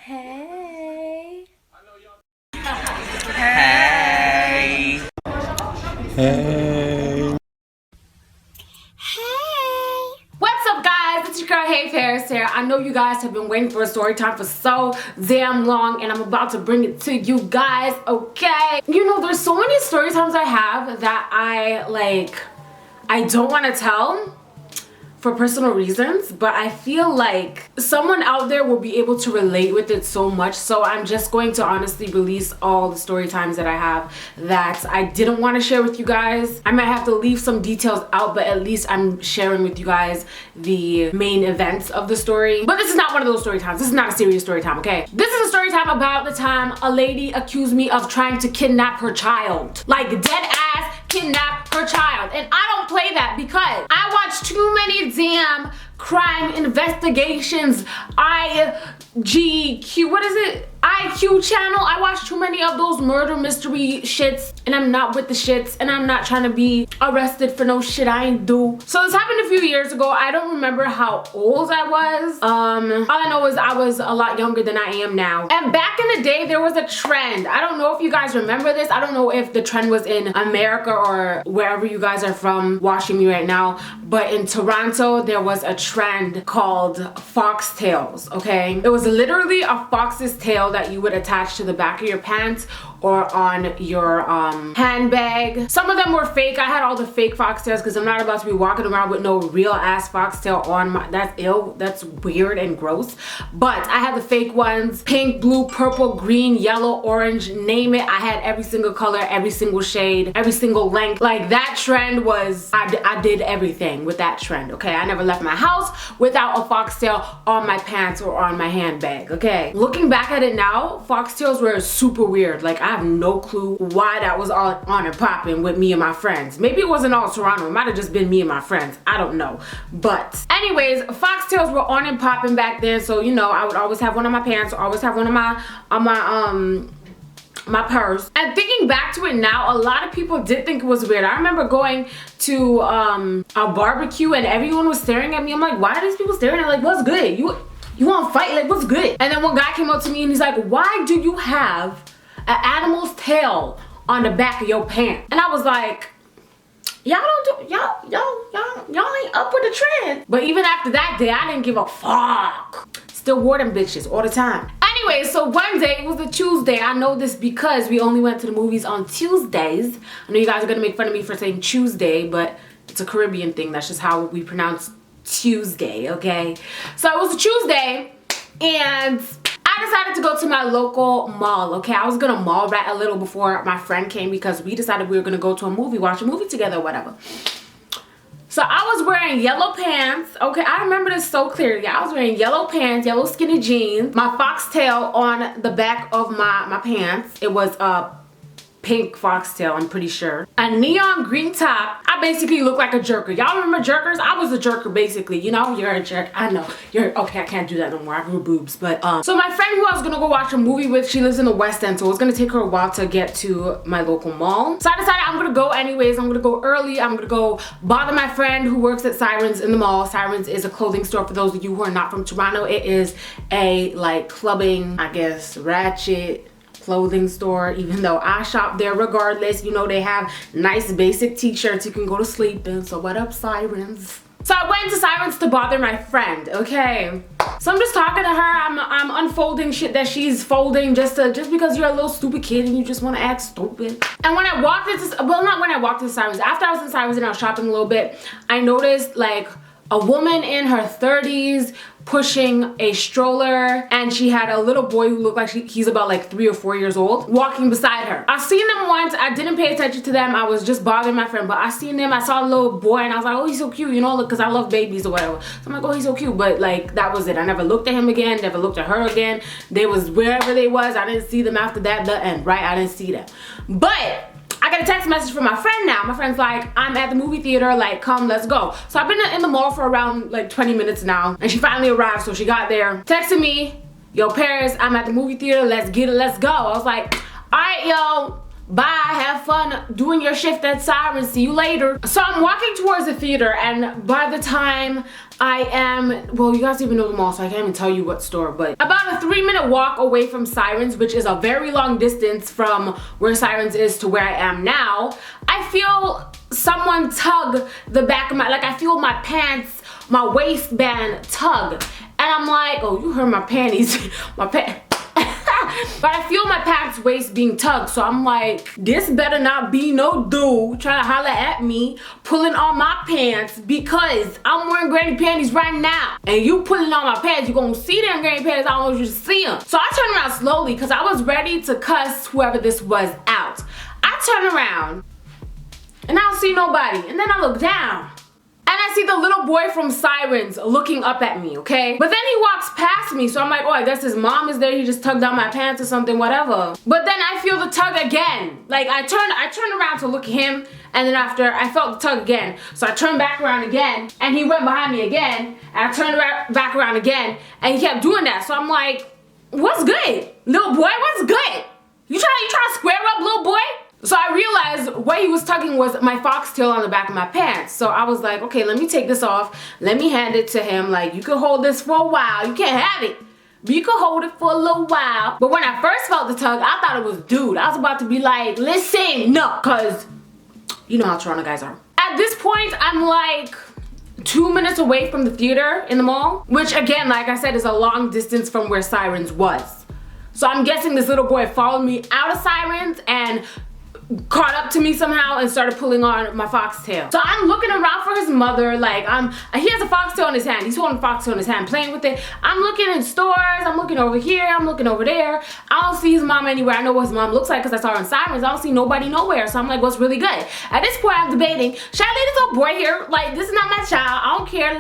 Hey. Hey. Hey. What's up, guys? It's your girl HeyParis here. I know you guys have been waiting for a story time for so damn long, and I'm about to bring it to you guys, okay? You know, there's so many story times I have that I don't want to tell for personal reasons, but I feel like someone out there will be able to relate with it so much, so I'm just going to honestly release all the story times that I have that I didn't want to share with you guys. I might have to leave some details out, but at least I'm sharing with you guys the main events of the story. But this is not one of those story times. This is not a serious story time, okay? This is a story time about the time a lady accused me of trying to kidnap her child. Like, dead ass kidnap her child. And I don't play that because I watch too many damn crime investigations, IGQ, what is it? IQ channel. I watch too many of those murder mystery shits, and I'm not with the shits, and I'm not trying to be arrested for no shit I ain't do. So this happened a few years ago. I don't remember how old I was. All I know is I was a lot younger than I am now. And back in the day, there was a trend. I don't know if you guys remember this. I don't know if the trend was in America or wherever you guys are from watching me right now, but in Toronto, there was a trend called foxtails, okay? It was literally a fox's tail that you would attach to the back of your pants or on your handbag. Some of them were fake. I had all the fake foxtails because I'm not about to be walking around with no real ass foxtail on my, that's ill, that's weird and gross. But I had the fake ones, pink, blue, purple, green, yellow, orange, name it. I had every single color, every single shade, every single length. Like, that trend was, I did everything with that trend, okay? I never left my house without a foxtail on my pants or on my handbag, okay? Looking back at it now, foxtails were super weird. Like, I have no clue why that was all on and popping with me and my friends. Maybe it wasn't all Toronto. It might have just been me and my friends. I don't know. But anyways, foxtails were on and popping back then. So, you know, I would always have one on my pants, or always have one on my purse. And thinking back to it now, a lot of people did think it was weird. I remember going to a barbecue and everyone was staring at me. I'm like, why are these people staring at me? Like, what's good? You want to fight? Like, what's good? And then one guy came up to me and he's like, why do you have an animal's tail on the back of your pants? And I was like, y'all ain't up with the trend. But even after that day, I didn't give a fuck. Still wore them bitches all the time. Anyway, so one day, it was a Tuesday. I know this because we only went to the movies on Tuesdays. I know you guys are gonna make fun of me for saying Tuesday, but it's a Caribbean thing. That's just how we pronounce Tuesday, okay? So it was a Tuesday, and I decided to go to my local mall, okay? I was gonna mall rat a little before my friend came because we decided we were gonna go to a movie, watch a movie together, whatever. So I was wearing yellow pants, okay? I remember this so clearly. I was wearing yellow pants, yellow skinny jeans, my foxtail on the back of my pants. It was a pink foxtail, I'm pretty sure. A neon green top. I basically look like a jerker. Y'all remember jerkers? I was a jerker, basically. You know, you're a jerk. I know. You're, okay, I can't do that no more. I grew boobs. But, so my friend who I was gonna go watch a movie with, she lives in the West End, so it was gonna take her a while to get to my local mall. So I decided I'm gonna go anyways. I'm gonna go early. I'm gonna go bother my friend who works at Sirens in the mall. Sirens is a clothing store for those of you who are not from Toronto. It is a, like, clubbing, I guess, ratchet clothing store, even though I shop there regardless. You know, they have nice basic t-shirts you can go to sleep in. So what up, Sirens? So I went to Sirens to bother my friend, okay? So I'm just talking to her. I'm unfolding shit that she's folding just because you're a little stupid kid and you just want to act stupid. And when I walked into, well, not when I walked into Sirens, after I was in Sirens and I was shopping a little bit, I noticed like a woman in her 30s pushing a stroller, and she had a little boy who looked like he's about like 3 or 4 years old walking beside her. I seen them once. I didn't pay attention to them. I was just bothering my friend, but I seen them. I saw a little boy and I was like, oh, he's so cute, you know, because I love babies or whatever. So I'm like, oh, he's so cute. But like, that was it. I never looked at him again, never looked at her again. They was wherever they was. I didn't see them after that, the end, right? I didn't see them. But I got a text message from my friend now. My friend's like, I'm at the movie theater, like, come, let's go. So I've been in the mall for around like 20 minutes now, and she finally arrived, so she got there. Texted me, yo, Paris, I'm at the movie theater, let's get it, let's go. I was like, all right, yo, bye, have fun doing your shift at Siren, see you later. So I'm walking towards the theater, and by the time well, you guys even know the mall, so I can't even tell you what store, but about a 3-minute walk away from Sirens, which is a very long distance from where Sirens is to where I am now. I feel someone tug the back of like I feel my pants, my waistband tug. And I'm like, oh, you heard my panties, but I feel my pants waist being tugged, so I'm like, this better not be no dude trying to holler at me, pulling on my pants, because I'm wearing granny panties right now, and you pulling on my pants, you gonna see them granny panties, I don't want you to see them. So I turned around slowly, because I was ready to cuss whoever this was out. I turn around, and I don't see nobody, and then I look down, and I see the little boy from Sirens looking up at me, okay? But then he walks past me, so I'm like, oh, I guess his mom is there. He just tugged down my pants or something, whatever. But then I feel the tug again. Like, I turned around to look at him, and then after, I felt the tug again. So I turned back around again, and he went behind me again, and I turned back around again, and he kept doing that. So I'm like, what's good? Little boy, what's good? You trying to square up, little boy? So I realized what he was tugging was my foxtail on the back of my pants. So I was like, okay, let me take this off. Let me hand it to him. Like, you can hold this for a while. You can't have it, but you can hold it for a little while. But when I first felt the tug, I thought it was dude. I was about to be like, listen, no, because you know how Toronto guys are. At this point, I'm like 2 minutes away from the theater in the mall, which again, like I said, is a long distance from where Sirens was. So I'm guessing this little boy followed me out of Sirens and caught up to me somehow and started pulling on my foxtail. So I'm looking around for his mother, like he has a foxtail in his hand. He's holding a foxtail in his hand, playing with it. I'm looking in stores, I'm looking over here, I'm looking over there. I don't see his mom anywhere. I know what his mom looks like because I saw her in Sirens. I don't see nobody nowhere. So I'm like, what's really good? At this point, I'm debating, should I leave this little boy here? Like, this is not my child. I don't care.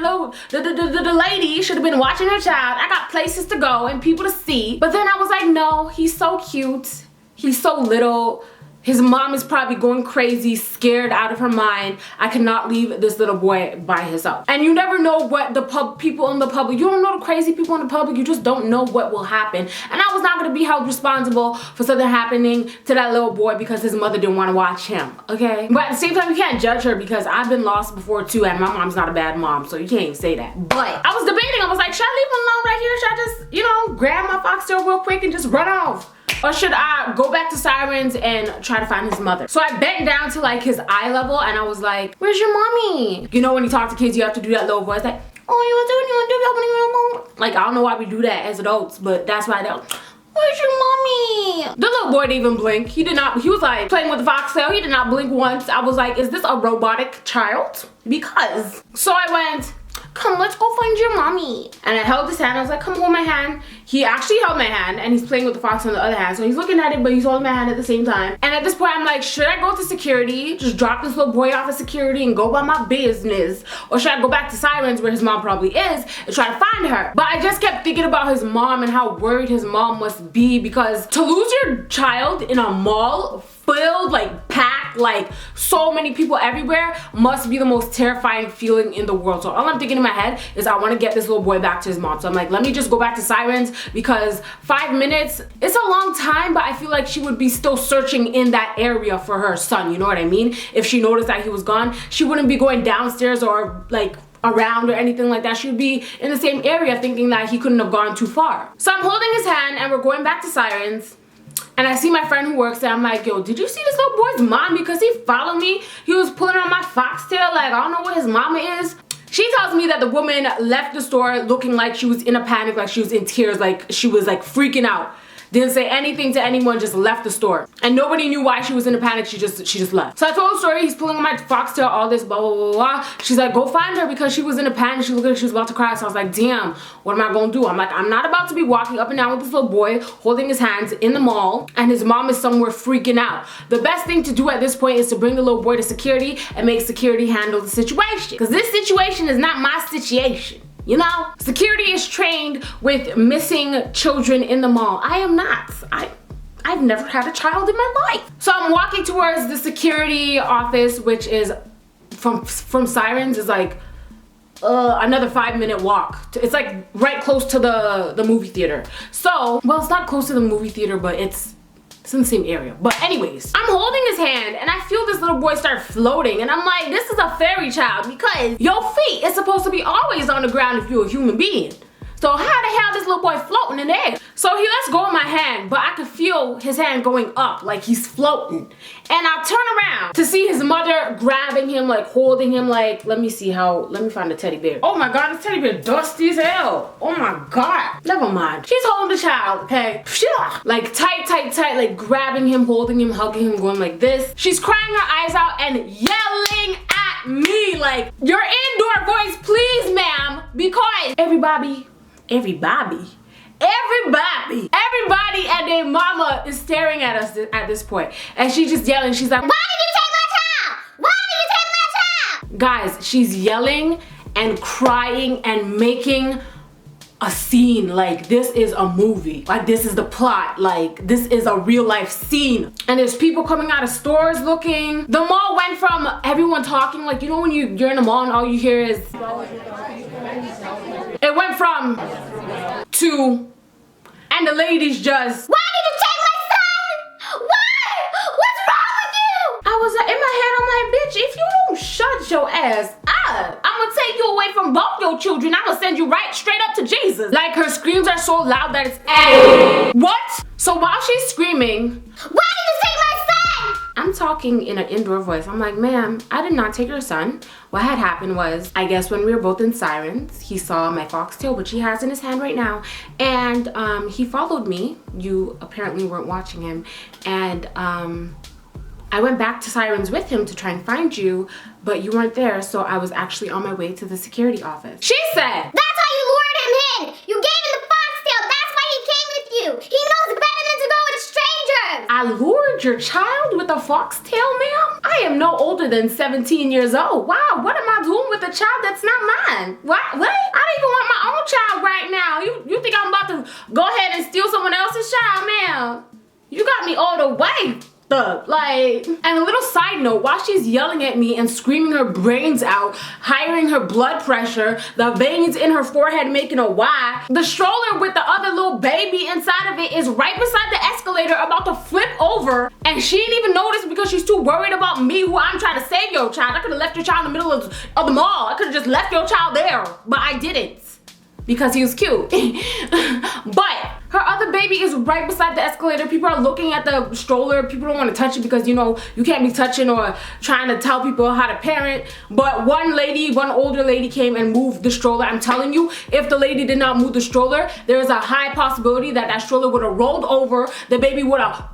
The lady should have been watching her child. I got places to go and people to see. But then I was like, no, he's so cute. He's so little. His mom is probably going crazy, scared out of her mind. I cannot leave this little boy by himself. And you never know what the people in the public, you don't know the crazy people in the public, you just don't know what will happen. And I was not gonna be held responsible for something happening to that little boy because his mother didn't wanna watch him, okay? But at the same time, you can't judge her because I've been lost before too, and my mom's not a bad mom, so you can't even say that. But I was debating, I was like, should I leave him alone right here? Should I just, you know, grab my foxtail real quick and just run off? Or should I go back to Sirens and try to find his mother? So I bent down to like his eye level and I was like, where's your mommy? You know when you talk to kids, you have to do that little voice like, oh, you want to do that? Like, I don't know why we do that as adults, but that's why they're, where's your mommy? The little boy didn't even blink. He was like playing with the foxtail. He did not blink once. I was like, is this a robotic child? Because. So I went, come, let's go find your mommy. And I held his hand. I was like, come hold my hand. He actually held my hand and he's playing with the fox on the other hand. So he's looking at it, but he's holding my hand at the same time. And at this point, I'm like, should I go to security, just drop this little boy off at security and go about my business? Or should I go back to Sirens where his mom probably is and try to find her? But I just kept thinking about his mom and how worried his mom must be, because to lose your child in a mall filled, like packed, like so many people everywhere must be the most terrifying feeling in the world. So all I'm thinking in my head is I want to get this little boy back to his mom. So I'm like, let me just go back to Sirens, because 5 minutes, it's a long time, but I feel like she would be still searching in that area for her son, you know what I mean? If she noticed that he was gone, she wouldn't be going downstairs or like around or anything like that. She would be in the same area thinking that he couldn't have gone too far. So I'm holding his hand and we're going back to Sirens. And I see my friend who works there. I'm like, yo, did you see this little boy's mom? Because he followed me. He was pulling on my foxtail. Like, I don't know what his mama is. She tells me that the woman left the store looking like she was in a panic, like she was in tears, like she was like freaking out. Didn't say anything to anyone, just left the store. And nobody knew why she was in a panic, she just left. So I told the story, he's pulling on my foxtail, all this, blah, blah, blah, blah. She's like, go find her, because she was in a panic. She looked like she was about to cry. So I was like, damn, what am I gonna do? I'm like, I'm not about to be walking up and down with this little boy, holding his hands in the mall, and his mom is somewhere freaking out. The best thing to do at this point is to bring the little boy to security and make security handle the situation. Because this situation is not my situation. You know, security is trained with missing children in the mall. I am not. I've never had a child in my life. So I'm walking towards the security office, which is from Sirens, is like another 5-minute walk. It's like right close to the movie theater. So, well, it's not close to the movie theater, but it's It's in the same area. But anyways, I'm holding his hand and I feel this little boy start floating and I'm like, this is a fairy child because your feet is supposed to be always on the ground if you're a human being. So how the hell this little boy floating in the air? So he lets go of my hand, but I could feel his hand going up like he's floating. And I turn around to see his mother grabbing him, like holding him, like, let me find the teddy bear. Oh my God, this teddy bear dusty as hell. Oh my God. Never mind. She's holding the child, okay? Like tight, like grabbing him, holding him, hugging him, going like this. She's crying her eyes out and yelling at me like, your indoor voice, please, ma'am, because everybody and their mama is staring at us at this point. And she's just yelling. She's like, why did you take my child? Why did you take my child? Guys, she's yelling and crying and making a scene. Like, this is a movie. Like, this is the plot. Like, this is a real life scene. And there's people coming out of stores looking. The mall went from everyone talking, like, you know when you're in a mall and all you hear is, it went from to, and the ladies just, why did you take my son? Why? What's wrong with you? I was like, in my head, I'm like, bitch, if you don't shut your ass up, I'm gonna take you away from both your children. I'm gonna send you right straight up to Jesus. Like, her screams are so loud that it's what? So while she's screaming, why did you take my son? I'm talking in an indoor voice. I'm like, ma'am, I did not take your son. What had happened was, I guess when we were both in Sirens, he saw my foxtail, which he has in his hand right now, and he followed me. You apparently weren't watching him, and I went back to Sirens with him to try and find you, but you weren't there, so I was actually on my way to the security office. She said, that's how you lured him in. You gave him the foxtail. That's why he came with you. He knows better than to go with strangers. I lured your child with a foxtail, ma'am? I am no older than 17 years old. Wow, what am I doing with a child that's not mine? What? I don't even want my own child right now. You think I'm about to go ahead and steal someone else's child, ma'am? You got me all the way. Like, and a little side note, while she's yelling at me and screaming her brains out, highering her blood pressure, the veins in her forehead making a Y, the stroller with the other little baby inside of it is right beside the escalator about to flip over, and she didn't even notice because she's too worried about me, who I'm trying to save your child. I could have left your child in the middle of the mall. I could have just left your child there, but I didn't. Because he was cute. But her other baby is right beside the escalator. People are looking at the stroller. People don't want to touch it because, you know, you can't be touching or trying to tell people how to parent. But one older lady came and moved the stroller. I'm telling you, if the lady did not move the stroller, there is a high possibility that that stroller would have rolled over. The baby would have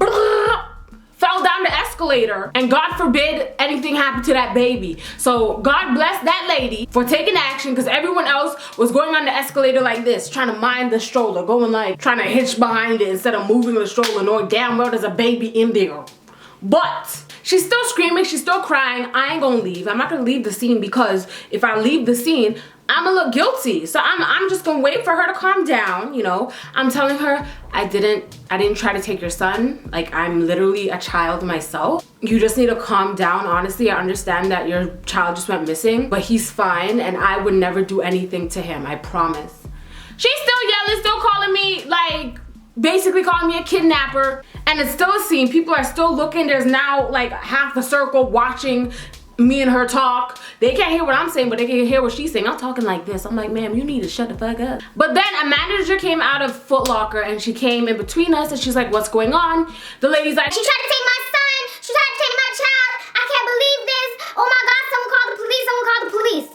fell down the escalator, and God forbid anything happened to that baby. So God bless that lady for taking action, because everyone else was going on the escalator like this, trying to mind the stroller, going like trying to hitch behind it instead of moving the stroller, knowing damn well there's a baby in there. But she's still screaming, she's still crying. I ain't gonna leave. I'm not gonna leave the scene, because if I leave the scene, I'm gonna look guilty. So I'm just gonna wait for her to calm down, you know. I'm telling her, I didn't try to take your son. Like, I'm literally a child myself. You just need to calm down. Honestly, I understand that your child just went missing, but he's fine, and I would never do anything to him, I promise. She's still yelling, still calling me, like, basically calling me a kidnapper, and it's still a scene. People are still looking. There's now like half a circle watching me and her talk. They can't hear what I'm saying, but they can hear what she's saying. I'm talking like this. I'm like, ma'am, you need to shut the fuck up. But then a manager came out of Foot Locker, and she came in between us, and she's like, what's going on? The lady's like, she tried to take my son. She tried to take my child. I can't believe this. Oh my God, someone called the police. Someone called the police.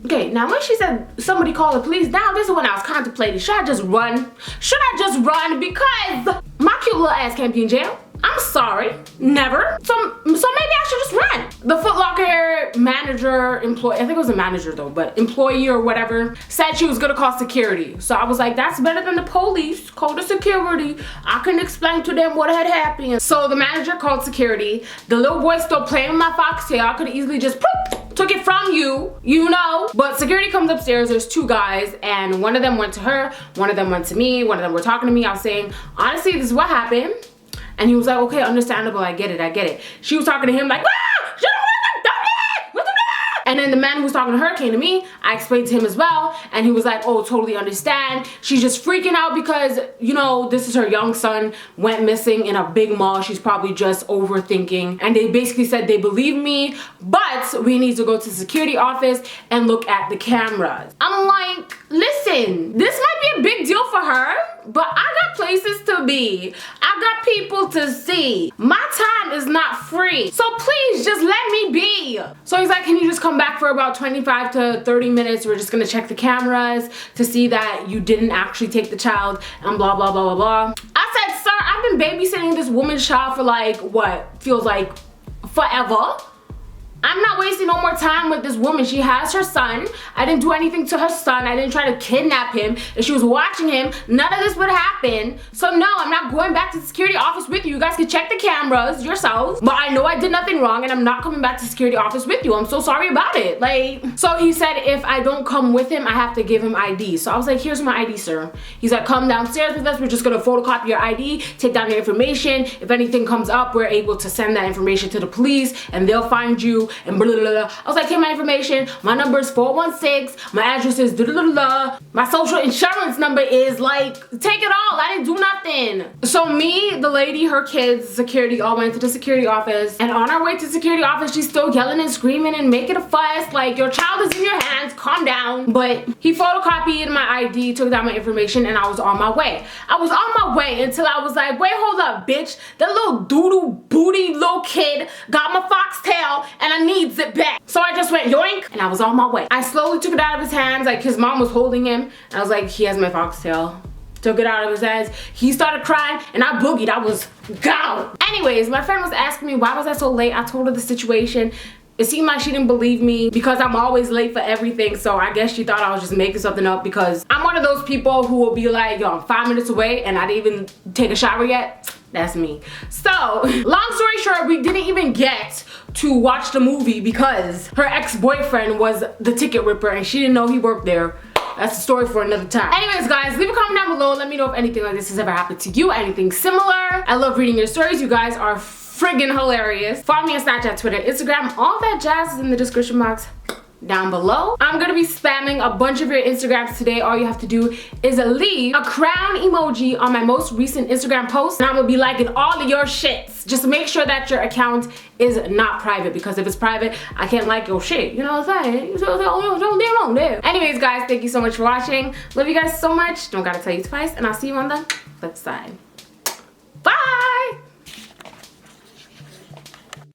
Okay, now when she said somebody called the police, now this is when I was contemplating, should I just run? Should I just run? Because my cute little ass can't be in jail. I'm sorry, never. So maybe I should just run. The Foot Locker manager, employee, I think it was a manager though, but employee or whatever, said she was gonna call security. So I was like, that's better than the police. Call the security. I couldn't explain to them what had happened. So the manager called security. The little boy's still playing with my foxtail. I could have easily just took it from you, you know. But security comes upstairs, there's two guys, and one of them went to her, one of them went to me, one of them were talking to me. I was saying, honestly, this is what happened. And he was like, okay, understandable, I get it, I get it. She was talking to him like, ah, And then the man who was talking to her came to me. I explained to him as well, and he was like, oh, totally understand. She's just freaking out because, you know, this is her young son went missing in a big mall. She's probably just overthinking. And they basically said they believe me, but we need to go to the security office and look at the cameras. I'm like, listen, this might be a big deal for her, but I got places to be. I got people to see. My time is not free. So please just let me be. So he's like, can you just come back for about 25 to 30 minutes? We're just gonna check the cameras to see that you didn't actually take the child and blah, blah, blah, blah, blah. I said, sir, I've been babysitting this woman's child for like, what, feels like forever. I'm not wasting no more time with this woman. She has her son. I didn't do anything to her son. I didn't try to kidnap him. If she was watching him, none of this would happen. So no, I'm not going back to the security office with you. You guys can check the cameras yourselves. But I know I did nothing wrong and I'm not coming back to the security office with you. I'm so sorry about it. Like, so he said if I don't come with him, I have to give him ID. So I was like, here's my ID, sir. He's like, come downstairs with us. We're just gonna photocopy your ID, take down your information. If anything comes up, we're able to send that information to the police and they'll find you and blah, blah, blah, blah. I was like, hey, my information, my number is 416, my address is blah, blah, blah. My social insurance number is like, take it all. I didn't do nothing. So me, the lady, her kids, security all went to the security office, and on our way to the security office, she's still yelling and screaming and making a fuss like, your child is in your hands, calm down. But he photocopied my ID, took down my information, and I was on my way. I was on my way until I was like, wait, hold up, bitch. That little doodle booty little kid got my foxtail and I needs it back. So I just went yoink and I was on my way. I slowly took it out of his hands, like his mom was holding him, and I was like, he has my foxtail. Took it out of his hands. He started crying and I boogied. I was gone. Anyways, my friend was asking me why was I so late. I told her the situation. It seemed like she didn't believe me because I'm always late for everything, so I guess she thought I was just making something up because I'm one of those people who will be like, yo, I'm 5 minutes away and I didn't even take a shower yet. That's me. So, long story short, we didn't even get to watch the movie because her ex-boyfriend was the ticket ripper and she didn't know he worked there. That's a story for another time. Anyways, guys, leave a comment down below. Let me know if anything like this has ever happened to you, anything similar. I love reading your stories. You guys are friggin' hilarious. Follow me on Snapchat, Twitter, Instagram. All that jazz is in the description box down below. I'm gonna be spamming a bunch of your Instagrams today. All you have to do is leave a crown emoji on my most recent Instagram post, and I'm gonna be liking all of your shits. Just make sure that your account is not private, because if it's private, I can't like your shit. You know what I'm saying? Don't do. Anyways, guys, thank you so much for watching. Love you guys so much. Don't gotta tell you twice, and I'll see you on the flip side. Bye!